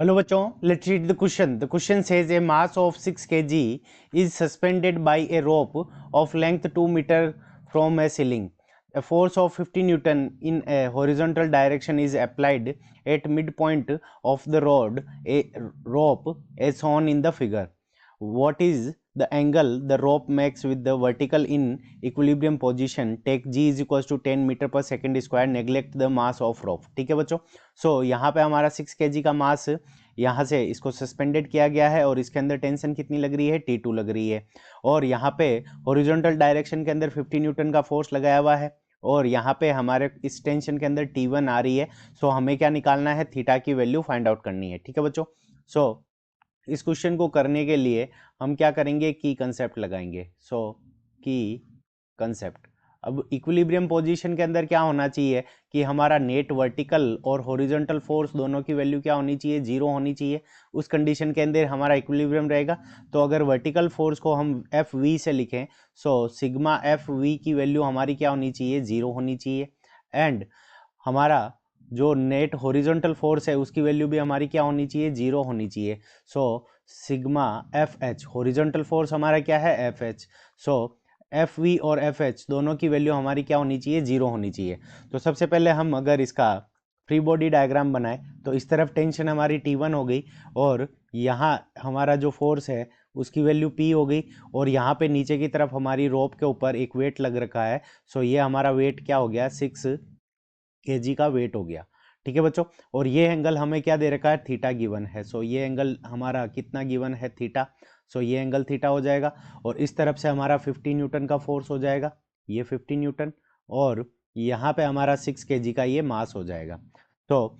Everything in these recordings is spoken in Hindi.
Hello bachon, let's read the question. The question says a mass of 6 kg is suspended by a rope of length 2 meter from a ceiling. A force of 50 Newton in a horizontal direction is applied at midpoint of the rope as shown in the figure. What is the angle the rope makes with the vertical in equilibrium position? Take g is equals to 10 metre पर second square, neglect the mass of rope. ठीक है बच्चों. सो यहाँ पे हमारा 6 kg का मास यहाँ से इसको सस्पेंडेड किया गया है और इसके अंदर टेंशन कितनी लग रही है, T2 लग रही है. और यहाँ पे हॉरिजॉन्टल डायरेक्शन के अंदर 50 न्यूटन का फोर्स लगाया हुआ है और यहाँ पे हमारे इस टेंशन के अंदर T1 आ रही है. सो हमें क्या निकालना है, थीटा की वैल्यू फाइंड आउट करनी है. ठीक है बच्चों. सो इस क्वेश्चन को करने के लिए हम क्या करेंगे, की कंसेप्ट लगाएंगे. सो की कंसेप्ट. अब इक्विलिब्रियम पोजीशन के अंदर क्या होना चाहिए कि हमारा नेट वर्टिकल और हॉरिजॉन्टल फोर्स दोनों की वैल्यू क्या होनी चाहिए, जीरो होनी चाहिए. उस कंडीशन के अंदर हमारा इक्विलिब्रियम रहेगा. तो अगर वर्टिकल फोर्स को हम एफ वी से लिखें, सो सिग्मा एफ वी की वैल्यू हमारी क्या होनी चाहिए, जीरो होनी चाहिए. एंड हमारा जो नेट हॉरिजॉन्टल फोर्स है उसकी वैल्यू भी हमारी क्या होनी चाहिए, जीरो होनी चाहिए. So sigma F H, horizontal force हमारा क्या है, F H. So F V और एफ एच दोनों की वैल्यू हमारी क्या होनी चाहिए, जीरो होनी चाहिए. तो सबसे पहले हम अगर इसका फ्री बॉडी डायग्राम बनाए तो इस तरफ टेंशन हमारी T1 हो गई और यहाँ हमारा जो फोर्स है उसकी वैल्यू P हो गई और यहाँ पे नीचे की तरफ हमारी रोप के ऊपर एक वेट लग रखा है. सो ये हमारा वेट क्या हो गया, 6 kg का वेट हो गया. ठीक है बच्चों. और ये एंगल हमें क्या दे रखा है, थीटा गिवन है. सो ये एंगल हमारा कितना गिवन है, थीटा. सो ये एंगल थीटा हो जाएगा और इस तरफ से हमारा 50 न्यूटन का फोर्स हो जाएगा, ये 50 न्यूटन. और यहाँ पे हमारा 6 kg का ये मास हो जाएगा. तो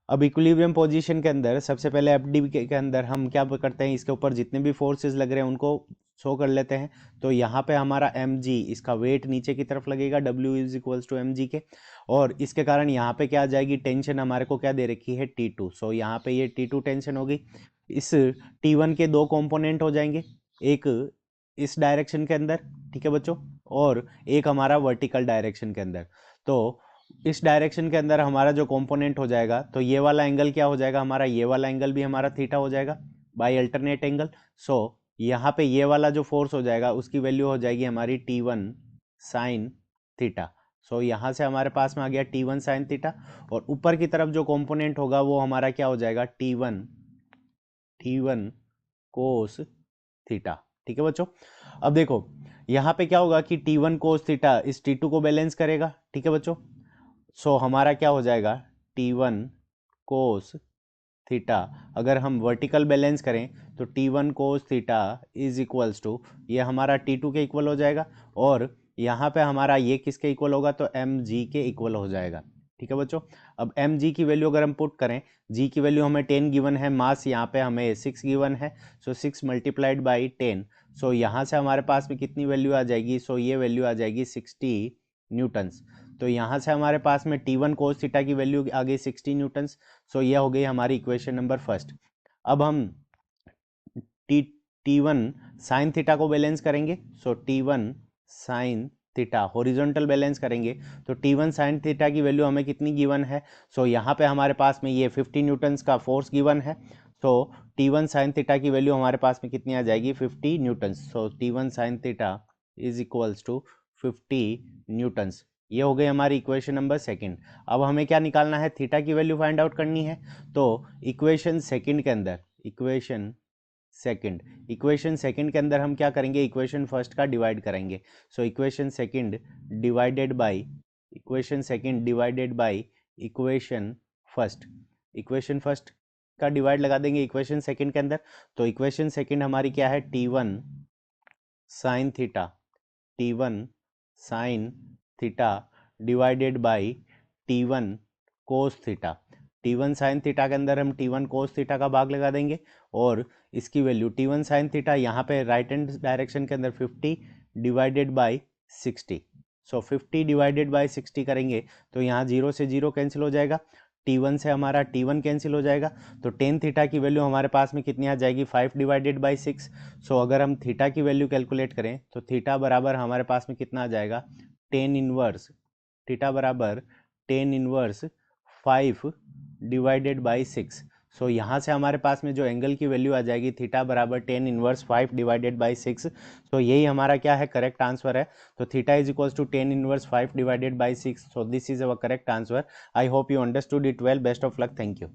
अब इक्विलिब्रियम पोजीशन के अंदर सबसे पहले एफडी के अंदर हम क्या करते हैं, इसके ऊपर जितने भी फोर्सेस लग रहे हैं उनको शो कर लेते हैं. तो यहाँ पे हमारा mg, इसका वेट नीचे की तरफ लगेगा, w is equals to mg के. और इसके कारण यहाँ पे क्या आ जाएगी, टेंशन हमारे को क्या दे रखी है, T2. सो यहाँ पे ये T2 टेंशन होगी. इस T1 के दो कंपोनेंट हो जाएंगे, एक इस डायरेक्शन के अंदर, ठीक है बच्चों, और एक हमारा वर्टिकल डायरेक्शन के अंदर. तो इस डायरेक्शन के अंदर हमारा जो कंपोनेंट हो जाएगा, तो ये वाला एंगल क्या हो जाएगा हमारा, ये वाला एंगल भी हमारा थीटा हो जाएगा बाय अल्टरनेट एंगल. सो यहाँ पे ये वाला जो फोर्स हो जाएगा उसकी वैल्यू हो जाएगी हमारी T1 साइन थीटा. सो यहाँ से हमारे पास में आ गया T1 साइन थीटा और ऊपर की तरफ जो कंपोनेंट होगा वो हमारा क्या हो जाएगा, T1 कोस थीटा. ठीक है बच्चों. अब देखो यहाँ पे क्या होगा कि T1 कोस थीटा इस T2 को बैलेंस करेगा. ठीक है बच्चों. सो हमारा क्या हो जाएगा, T1 कोस थीटा. अगर हम वर्टिकल बैलेंस करें तो T1 cos theta is equals to, ये हमारा T2 के इक्वल हो जाएगा और यहाँ पे हमारा ये किसके इक्वल होगा, तो mg के इक्वल हो जाएगा. ठीक है बच्चों. अब mg की वैल्यू अगर हम पुट करें, g की वैल्यू हमें 10 गिवन है, मास यहाँ पे हमें 6 गिवन है. सो 6 मल्टीप्लाइड बाई 10. सो यहाँ से हमारे पास में कितनी वैल्यू आ जाएगी, सो ये वैल्यू आ जाएगी 60 न्यूटन्स. तो यहाँ से हमारे पास में T1 कोस थीटा की वैल्यू आ गई 60 न्यूटन्स. सो ये हो गई हमारी इक्वेशन नंबर फर्स्ट. अब हम T1 साइन थीटा को बैलेंस करेंगे. सो T1 sine theta horizontal balance करेंगे तो T1 साइन थीटा की वैल्यू हमें कितनी गिवन है, सो यहाँ पे हमारे पास में ये 50 न्यूटन्स का फोर्स गिवन है. तो T1 साइन थीटा की वैल्यू हमारे पास में कितनी आ जाएगी, 50 newtons. So T1 sine theta is equals to 50 newtons. ये हो गई हमारी इक्वेशन नंबर सेकंड. अब हमें क्या निकालना है, थीटा की वैल्यू फाइंड आउट करनी है. तो इक्वेशन सेकंड के अंदर, इक्वेशन सेकंड के अंदर हम क्या करेंगे, इक्वेशन फर्स्ट का डिवाइड करेंगे. So equation second divided by equation first. Equation first का डिवाइड लगा देंगे इक्वेशन सेकंड के अंदर. तो इक्वेशन सेकंड हमारी क्या है, T1 sine theta divided by T1 cos theta. T1 sine theta के अंदर हम T1 कोस थीटा का भाग लगा देंगे और इसकी वैल्यू T1 साइन थीटा यहाँ पे राइट हैंड डायरेक्शन के अंदर 50 divided by 60. So 50 divided by 60 करेंगे तो यहाँ 0 से 0 कैंसिल हो जाएगा, T1 से हमारा T1 कैंसिल हो जाएगा. तो टेन थीटा की वैल्यू हमारे पास में कितनी आ जाएगी, 5 डिवाइडेड बाई 6. सो अगर हम थीटा की वैल्यू कैलकुलेट करें तो थीटा बराबर हमारे पास में कितना आ जाएगा, टेन इनवर्स, थीटा बराबर टेन इनवर्स 5 डिवाइडेड बाई 6. सो यहाँ से हमारे पास में जो एंगल की वैल्यू आ जाएगी थीटा बराबर ten inverse 5 divided by 6। So यही हमारा क्या है, करेक्ट आंसर है। तो theta is equals to ten inverse 5 divided by 6। So this is our correct answer. I hope you understood it well. Best of luck. Thank you.